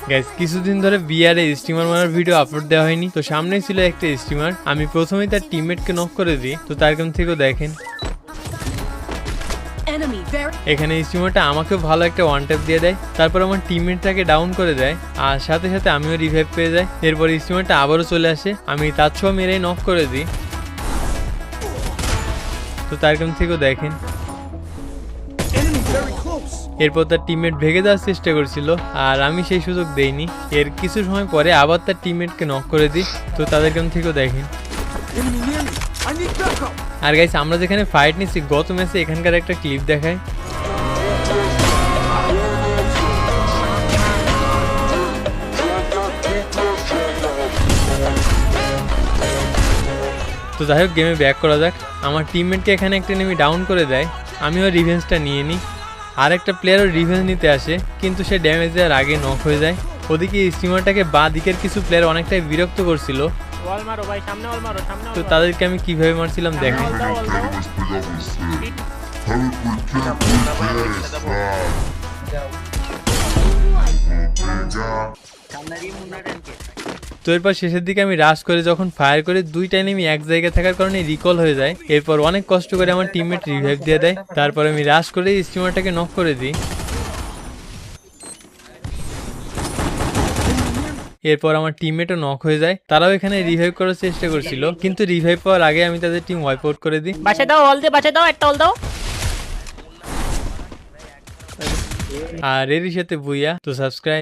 Guys কিছুদিন ধরে BR এ steamer মারার ভিডিও আপলোড দেওয়া হয়নি, তো সামনেই ছিল একটা স্টিমার। আমি প্রথমেই তার টিমমেটকে নক করে দিই, তো তার কাছ থেকেও দেখেন এখানে স্টিমারটা আমাকেও ভালো একটা ওয়ান ট্যাপ দিয়ে দেয়, তারপর আমার টিমমেটটাকে ডাউন করে দেয় আর সাথে সাথে আমিও রিভাইভ পেয়ে যাই। এরপর স্টিমারটা আবারও চলে আসে, আমি তার ছোঁয়া মেরেই নক করে দিই, তো তার কাছ থেকেও দেখেন এরপর তার টিমমেট ভেগে যাওয়ার চেষ্টা করছিল আর আমি সেই সুযোগ দেইনি। এর কিছু সময় পরে আবার তার টিমমেটকে নক করে দিই, তো তাদের কাছ থেকেও দেখেন। আর গাইস আমরা যেখানে ফাইট নিচ্ছি গত ম্যাচে এখানকার একটা ক্লিপ দেখায়। তো যাই হোক গেমে ব্যাক করা যাক। আমার টিমমেটকে এখানে একটা এনিমি ডাউন করে দেয়, আমিও রিভেঞ্জটা নিয়ে নিই। আর একটা প্লেয়ারও রিভেঞ্জ নিতে আসে কিন্তু সে ড্যামেজ দেওয়ার আগে নক হয়ে যায়। ওদিকে স্টিমারটাকে বাঁ দিকের কিছু প্লেয়ার অনেকটাই বিরক্ত করছিল, তো তাদেরকে আমি কিভাবে মারছিলাম দেখেন। তো এরপর শেষের দিকে আমি রাশ করে যখন ফায়ার করে দুইটা এনিমি এক জায়গায় থাকার কারণে রিকল হয়ে যায়। এরপর অনেক কষ্ট করে আমার টিমমেট রিভাইভ দিয়ে দেয়, তারপর আমি রাশ করে স্টিমারটাকে নক করে দিই। এরপর আমার টিমমেটও নক হয়ে যায়, তারাও এখানে রিভাইভ করার চেষ্টা করছিল কিন্তু রিভাইভ পাওয়ার আগে আমি তাদের টিম ওয়াইপ আউট করে দিই। বাঁচা দাও, অল দে, বাঁচা দাও, একটা অল দাও। আর এরই সাথে বুইয়া। তো সাবস্ক্রাইব।